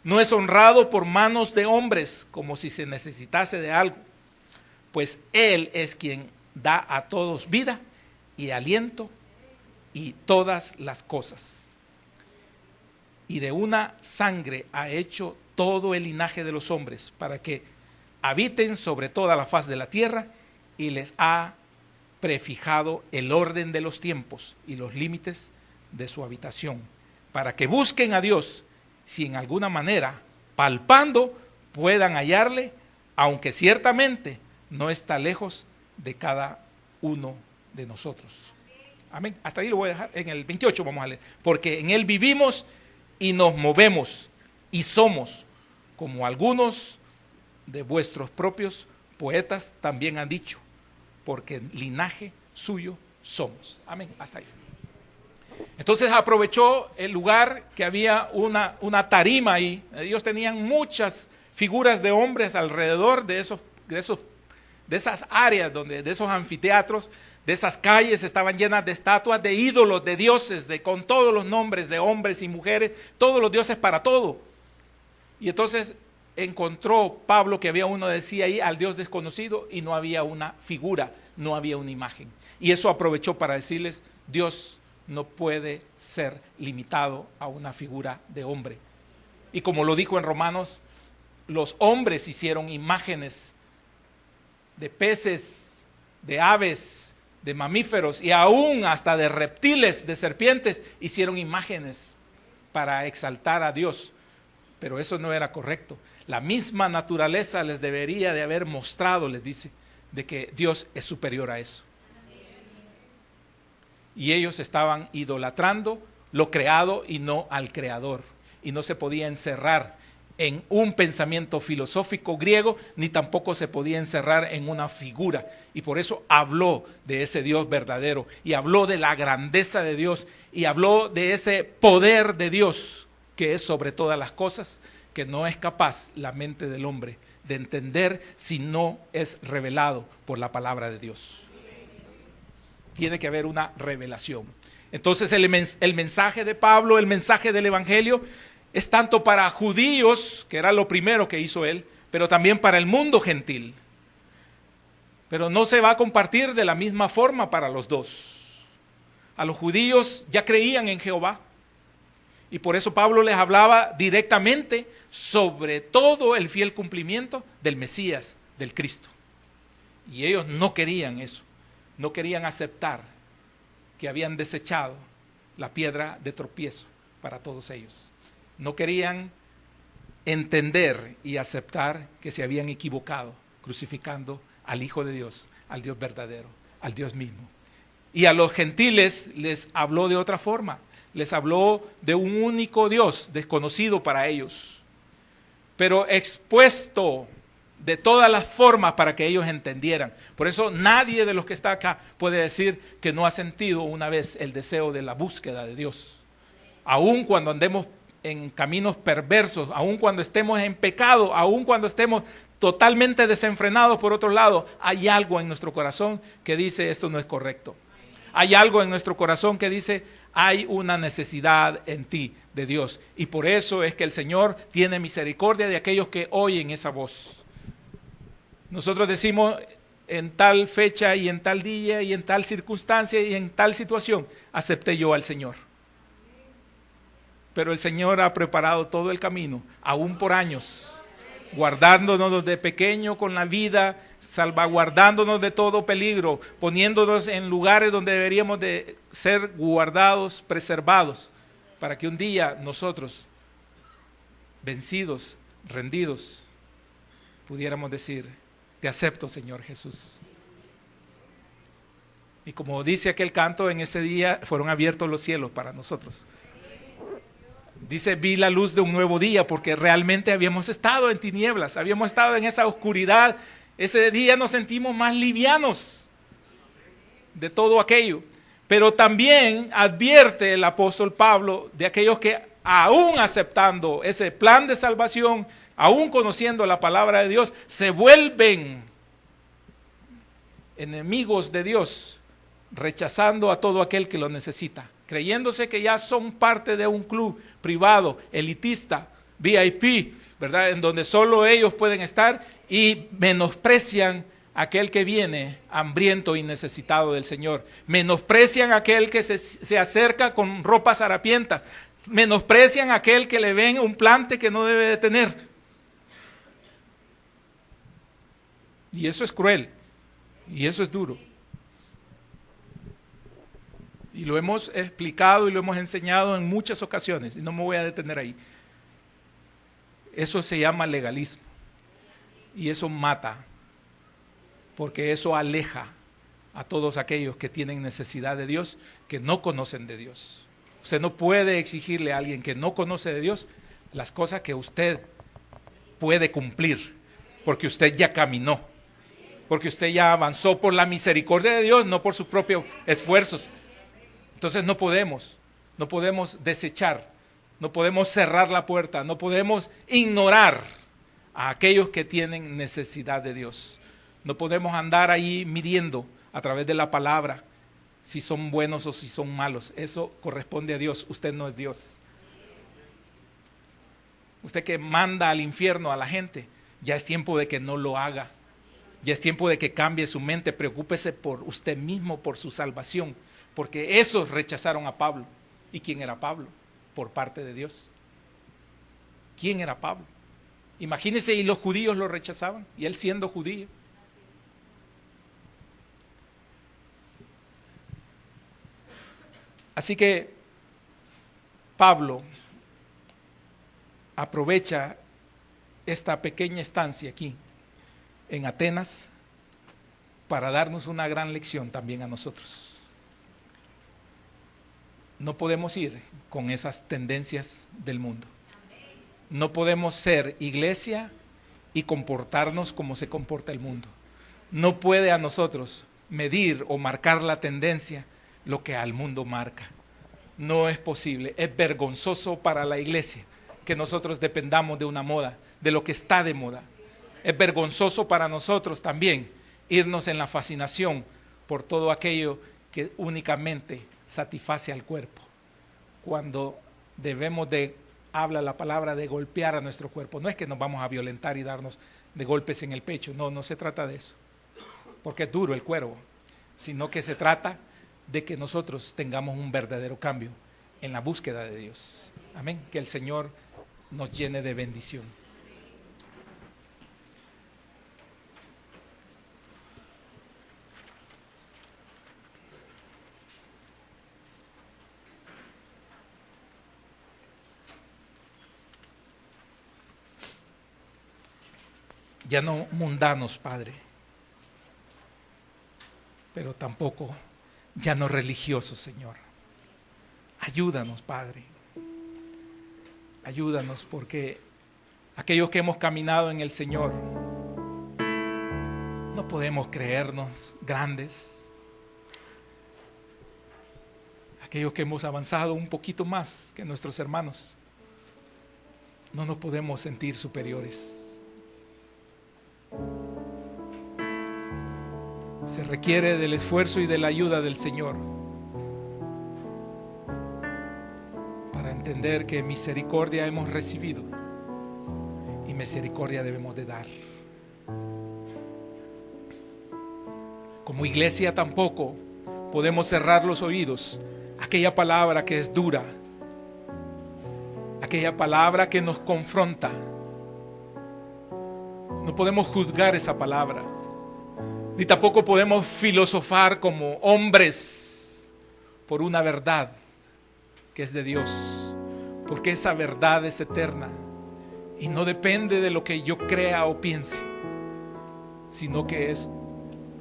no es honrado por manos de hombres como si se necesitase de algo, pues Él es quien da a todos vida y aliento y todas las cosas. Y de una sangre ha hecho todo el linaje de los hombres para que habiten sobre toda la faz de la tierra, y les ha prefijado el orden de los tiempos y los límites de su habitación, para que busquen a Dios, si en alguna manera, palpando, puedan hallarle, aunque ciertamente no está lejos de cada uno de nosotros. Amén. Hasta ahí lo voy a dejar. En el 28 vamos a leer. Porque en él vivimos y nos movemos y somos, como algunos de vuestros propios poetas también han dicho, porque linaje suyo somos. Amén. Hasta ahí. Entonces aprovechó el lugar que había una tarima ahí. Ellos tenían muchas figuras de hombres alrededor de esas áreas, de esos anfiteatros, de esas calles estaban llenas de estatuas de ídolos, de dioses, con todos los nombres de hombres y mujeres, todos los dioses para todo. Y entonces encontró Pablo que había uno, decía ahí, al Dios desconocido, y no había una figura, no había una imagen. Y eso aprovechó para decirles, Dios no puede ser limitado a una figura de hombre. Y como lo dijo en Romanos, los hombres hicieron imágenes de peces, de aves, de mamíferos y aún hasta de reptiles, de serpientes, hicieron imágenes para exaltar a Dios. Pero eso no era correcto. La misma naturaleza les debería de haber mostrado, les dice, de que Dios es superior a eso. Y ellos estaban idolatrando lo creado y no al creador. Y no se podía encerrar en un pensamiento filosófico griego, ni tampoco se podía encerrar en una figura. Y por eso habló de ese Dios verdadero, y habló de la grandeza de Dios, y habló de ese poder de Dios, que es sobre todas las cosas, que no es capaz la mente del hombre de entender si no es revelado por la palabra de Dios. Tiene que haber una revelación. Entonces el mensaje de Pablo, el mensaje del Evangelio, es tanto para judíos, que era lo primero que hizo él, pero también para el mundo gentil. Pero no se va a compartir de la misma forma para los dos. A los judíos ya creían en Jehová, y por eso Pablo les hablaba directamente sobre todo el fiel cumplimiento del Mesías, del Cristo. Y ellos no querían eso, no querían aceptar que habían desechado la piedra de tropiezo para todos ellos. No querían entender y aceptar que se habían equivocado crucificando al Hijo de Dios, al Dios verdadero, al Dios mismo. Y a los gentiles les habló de otra forma, les habló de un único Dios desconocido para ellos, pero expuesto de todas las formas para que ellos entendieran. Por eso nadie de los que está acá puede decir que no ha sentido una vez el deseo de la búsqueda de Dios. Aun cuando andemos en caminos perversos, aun cuando estemos en pecado, aun cuando estemos totalmente desenfrenados por otro lado, hay algo en nuestro corazón que dice esto no es correcto. Hay algo en nuestro corazón que dice hay una necesidad en ti de Dios. Y por eso es que el Señor tiene misericordia de aquellos que oyen esa voz. Nosotros decimos en tal fecha y en tal día y en tal circunstancia y en tal situación, acepté yo al Señor. Pero el Señor ha preparado todo el camino, aún por años, guardándonos de pequeño con la vida, salvaguardándonos de todo peligro, poniéndonos en lugares donde deberíamos de ser guardados, preservados, para que un día nosotros, vencidos, rendidos, pudiéramos decir, te acepto, Señor Jesús. Y como dice aquel canto, en ese día fueron abiertos los cielos para nosotros. Dice, vi la luz de un nuevo día, porque realmente habíamos estado en tinieblas, habíamos estado en esa oscuridad. Ese día nos sentimos más livianos de todo aquello. Pero también advierte el apóstol Pablo de aquellos que aún aceptando ese plan de salvación, aún conociendo la palabra de Dios, se vuelven enemigos de Dios, rechazando a todo aquel que lo necesita, creyéndose que ya son parte de un club privado, elitista, VIP, ¿verdad? En donde solo ellos pueden estar, y menosprecian a aquel que viene hambriento y necesitado del Señor. Menosprecian a aquel que se acerca con ropas harapientas. Menosprecian a aquel que le ven un plante que no debe de tener. Y eso es cruel. Y eso es duro. Y lo hemos explicado y lo hemos enseñado en muchas ocasiones, y no me voy a detener ahí. Eso se llama legalismo. Y eso mata, porque eso aleja a todos aquellos que tienen necesidad de Dios, que no conocen de Dios. Usted no puede exigirle a alguien que no conoce de Dios las cosas que usted puede cumplir, porque usted ya caminó, porque usted ya avanzó por la misericordia de Dios, no por sus propios esfuerzos. Entonces no podemos desechar, no podemos cerrar la puerta, no podemos ignorar a aquellos que tienen necesidad de Dios. No podemos andar ahí midiendo a través de la palabra si son buenos o si son malos. Eso corresponde a Dios. Usted no es Dios. Usted que manda al infierno a la gente, ya es tiempo de que no lo haga. Ya es tiempo de que cambie su mente. Preocúpese por usted mismo, por su salvación. Porque esos rechazaron a Pablo. ¿Y quién era Pablo? Por parte de Dios. ¿Quién era Pablo? Imagínese, y los judíos lo rechazaban, y él siendo judío. Así que Pablo aprovecha esta pequeña estancia aquí en Atenas para darnos una gran lección también a nosotros. No podemos ir con esas tendencias del mundo. No podemos ser iglesia y comportarnos como se comporta el mundo. No puede a nosotros medir o marcar la tendencia lo que al mundo marca. No es posible. Es vergonzoso para la iglesia que nosotros dependamos de una moda, de lo que está de moda. Es vergonzoso para nosotros también irnos en la fascinación por todo aquello que únicamente satisface al cuerpo, cuando debemos de, habla la palabra, de golpear a nuestro cuerpo. No es que nos vamos a violentar y darnos de golpes en el pecho, no se trata de eso, porque es duro el cuervo, sino que se trata de que nosotros tengamos un verdadero cambio en la búsqueda de Dios. Amén. Que el Señor nos llene de bendición. Ya no mundanos, Padre, pero tampoco ya no religiosos, Señor. Ayúdanos, Padre. Ayúdanos, porque aquellos que hemos caminado en el Señor no podemos creernos grandes. Aquellos que hemos avanzado un poquito más que nuestros hermanos, no nos podemos sentir superiores. Se requiere del esfuerzo y de la ayuda del Señor para entender que misericordia hemos recibido y misericordia debemos de dar. Como iglesia tampoco podemos cerrar los oídos a aquella palabra que es dura, aquella palabra que nos confronta. No podemos juzgar esa palabra, ni tampoco podemos filosofar como hombres por una verdad que es de Dios, porque esa verdad es eterna y no depende de lo que yo crea o piense, sino que es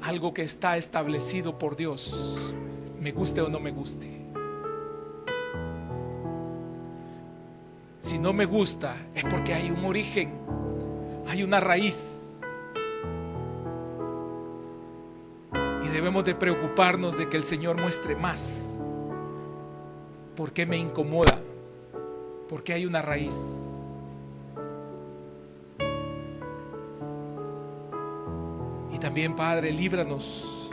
algo que está establecido por Dios, me guste o no me guste. Si no me gusta es porque hay un origen, hay una raíz. Y debemos de preocuparnos de que el Señor muestre más. ¿Por qué me incomoda? porque hay una raíz. Y también, Padre, líbranos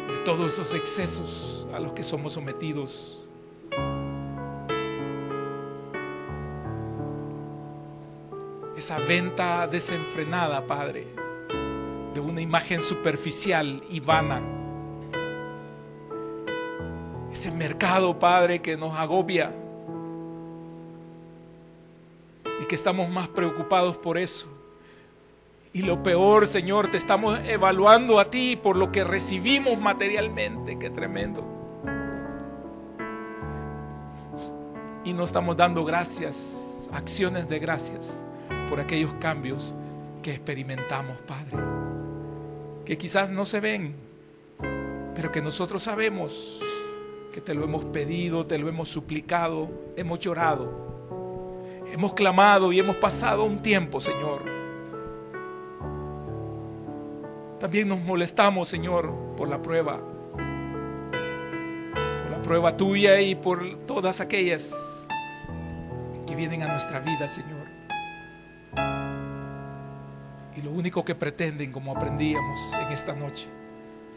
de todos esos excesos a los que somos sometidos. Esa venta desenfrenada, Padre, de una imagen superficial y vana. Ese mercado, Padre, que nos agobia y que estamos más preocupados por eso. Y lo peor, Señor, te estamos evaluando a ti por lo que recibimos materialmente. ¡Qué tremendo! Y no estamos dando gracias, acciones de gracias, por aquellos cambios que experimentamos, Padre, que quizás no se ven, pero que nosotros sabemos que te lo hemos pedido, te lo hemos suplicado, hemos llorado, hemos clamado y hemos pasado un tiempo, Señor. También nos molestamos, Señor, por la prueba tuya y por todas aquellas que vienen a nuestra vida, Señor. Y lo único que pretenden, como aprendíamos en esta noche,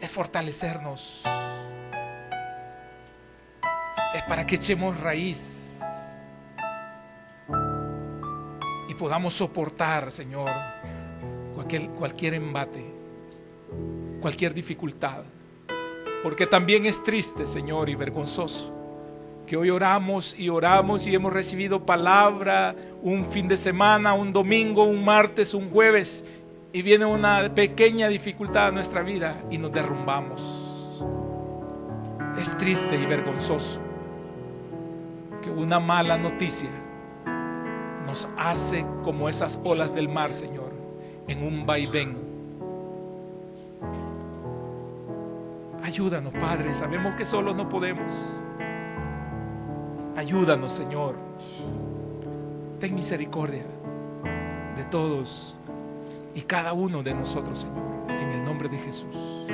es fortalecernos. Es para que echemos raíz y podamos soportar, Señor, cualquier embate, cualquier dificultad. Porque también es triste, Señor, y vergonzoso que hoy oramos y hemos recibido palabra un fin de semana, un domingo, un martes, un jueves, y viene una pequeña dificultad a nuestra vida y nos derrumbamos. Es triste y vergonzoso que una mala noticia nos hace como esas olas del mar, Señor, en un vaivén. Ayúdanos, Padre, sabemos que solos no podemos. Ayúdanos, Señor. Ten misericordia de todos y cada uno de nosotros, Señor, en el nombre de Jesús.